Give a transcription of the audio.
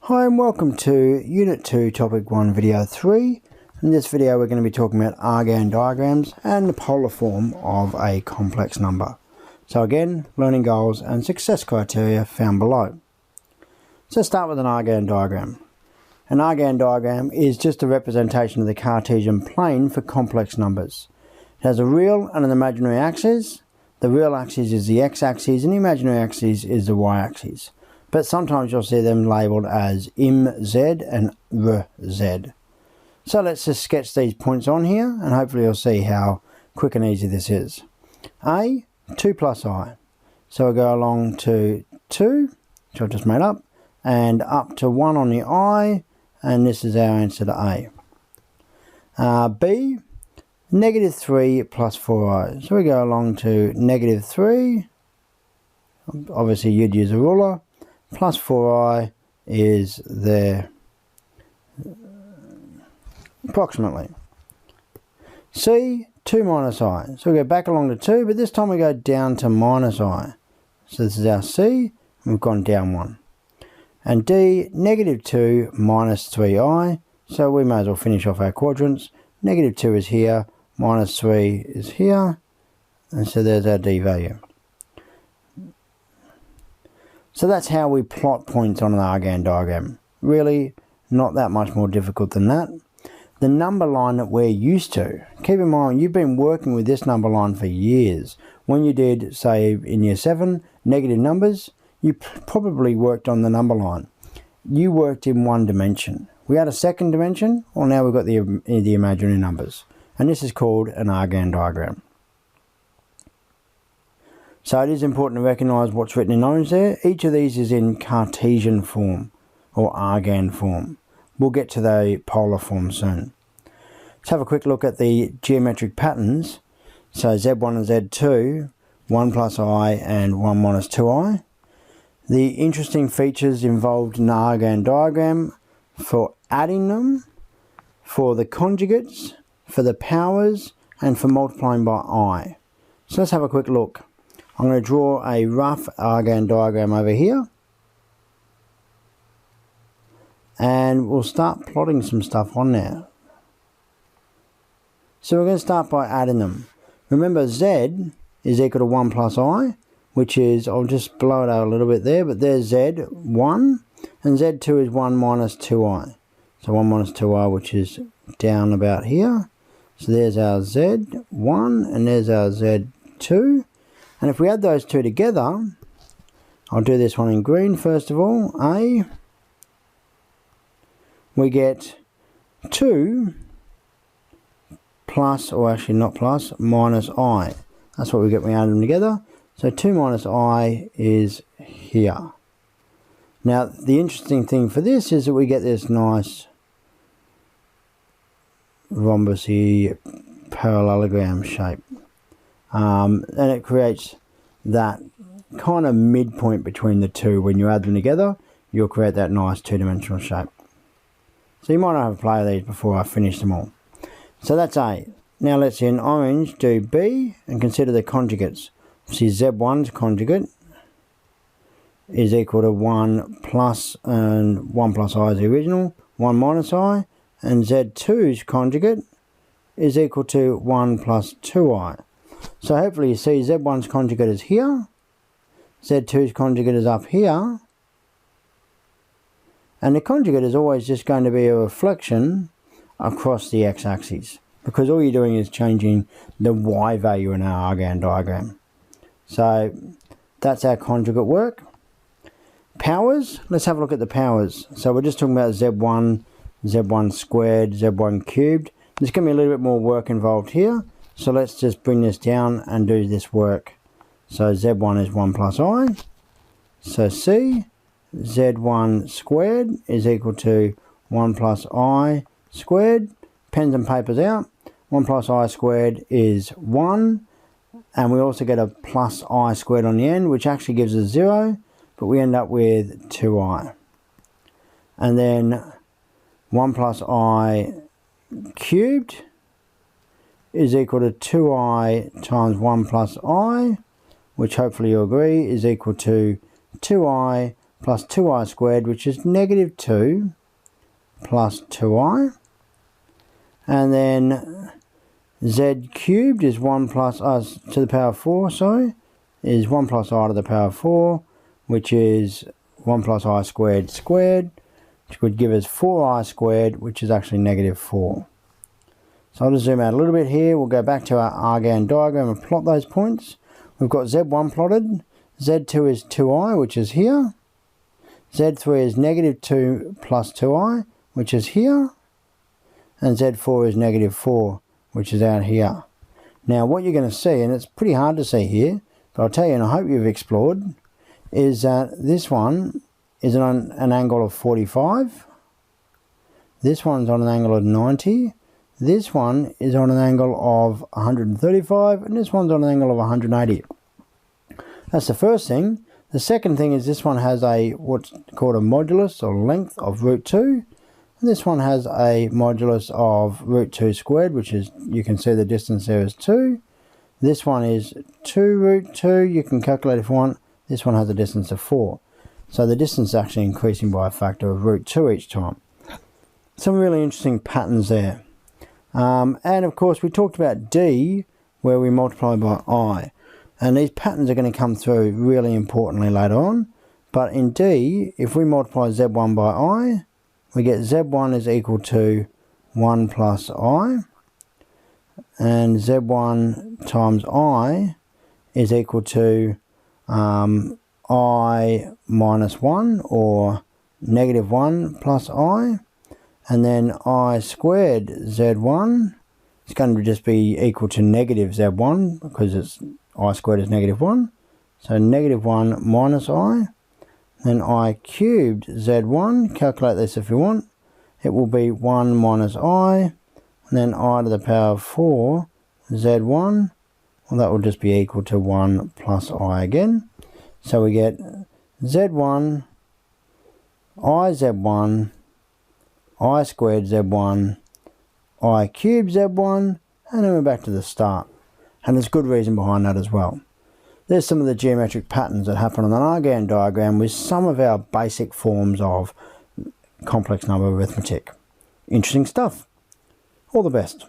Hi and welcome to Unit 2 Topic 1 Video 3. In this video we're going to be talking about Argand diagrams and the polar form of a complex number. So again, learning goals and success criteria found below. So let's start with an Argand diagram. An Argand diagram is just a representation of the Cartesian plane for complex numbers. It has a real and an imaginary axis. The real axis is the x-axis and the imaginary axis is the y-axis. But sometimes you'll see them labelled as MZ and RZ. So let's just sketch these points on here and hopefully you'll see how quick and easy this is. A, 2 plus I. So we'll go along to 2, which I've just made up, and up to 1 on the I, and this is our answer to A. B, negative 3 plus 4i. So we go along to negative 3, obviously you'd use a ruler, plus 4i is there approximately. C, 2 minus I. So we go back along to 2, but this time we go down to minus I. So this is our C, and we've gone down 1. And D, negative 2 minus 3i. So we may as well finish off our quadrants. Negative 2 is here, minus 3 is here, and so there's our D value. So that's how we plot points on an Argand diagram. Really not that much more difficult than that. The number line that we're used to, keep in mind you've been working with this number line for years. When you did, say in year 7, negative numbers, you probably worked on the number line. You worked in one dimension. We had a second dimension, well now we've got the imaginary numbers. And this is called an Argand diagram. So it is important to recognise what's written in orange there. Each of these is in Cartesian form or Argand form. We'll get to the polar form soon. Let's have a quick look at the geometric patterns. So Z1 and Z2, 1 plus I and 1 minus 2i. The interesting features involved in the Argand diagram for adding them, for the conjugates, for the powers and for multiplying by I. So let's have a quick look. I'm going to draw a rough Argand diagram over here. And we'll start plotting some stuff on there. So we're going to start by adding them. Remember Z is equal to 1 plus I, which is, I'll just blow it out a little bit there, but there's Z1, and Z2 is 1 minus 2I. So 1 minus 2I, which is down about here. So there's our Z1, and there's our Z2. And if we add those two together, I'll do this one in green first of all, A, we get 2 plus, or actually not plus, minus I. That's what we get when we add them together. So 2 minus I is here. Now the interesting thing for this is that we get this nice rhombusy parallelogram shape. And it creates that kind of midpoint between the two. When you add them together, you'll create that nice two-dimensional shape. So you might not have a play of these before I finish them all. So that's A. Now let's in orange do B and consider the conjugates. See, Z1's conjugate is equal to 1 plus, and 1 plus I is the original, 1 minus I, and Z2's conjugate is equal to 1 plus 2I. So hopefully you see Z1's conjugate is here, Z2's conjugate is up here, and the conjugate is always just going to be a reflection across the x-axis, because all you're doing is changing the y value in our Argand diagram. So that's our conjugate work. Powers, let's have a look at the powers. So we're just talking about Z1, Z1 squared, Z1 cubed. There's going to be a little bit more work involved here. So let's just bring this down and do this work. So Z1 is 1 plus I. So C, Z1 squared is equal to 1 plus I squared. Pens and papers out. 1 plus I squared is 1. And we also get a plus I squared on the end, which actually gives us 0. But we end up with 2I. And then 1 plus I cubed is equal to 2I times 1 plus I, which hopefully you'll agree is equal to 2I plus 2i squared, which is negative 2 plus 2i. And then z cubed is 1 plus I to the power 4, sorry, is 1 plus I to the power 4, which is 1 plus I squared squared, which would give us 4i squared, which is actually negative 4. So I'll just zoom out a little bit here. We'll go back to our Argand diagram and plot those points. We've got Z1 plotted. Z2 is 2i, which is here. Z3 is negative 2 plus 2i, which is here. And Z4 is negative 4, which is out here. Now what you're going to see, and it's pretty hard to see here, but I'll tell you, and I hope you've explored, is that this one is on an angle of 45. This one's on an angle of 90. This one is on an angle of 135, and this one's on an angle of 180. That's the first thing. The second thing is this one has a what's called a modulus or length of root 2. And this one has a modulus of root 2 squared, which is, you can see the distance there is 2. This one is 2 root 2. You can calculate if you want. This one has a distance of 4. So the distance is actually increasing by a factor of root 2 each time. Some really interesting patterns there. And of course we talked about D, where we multiply by I. And these patterns are going to come through really importantly later on. But in D, if we multiply Z1 by I, we get Z1 is equal to 1 plus I. And Z1 times I is equal to I minus 1, or negative 1 plus I. And then I squared Z1 is going to just be equal to negative Z1, because it's I squared is negative 1. So negative 1 minus I. Then I cubed Z1, calculate this if you want. It will be 1 minus I. And then I to the power of 4 Z1. Well, that will just be equal to 1 plus I again. So we get Z1, I Z1, I squared Z1, I cubed Z1, and then we're back to the start. And there's good reason behind that as well. There's some of the geometric patterns that happen on an Argand diagram with some of our basic forms of complex number arithmetic. Interesting stuff. All the best.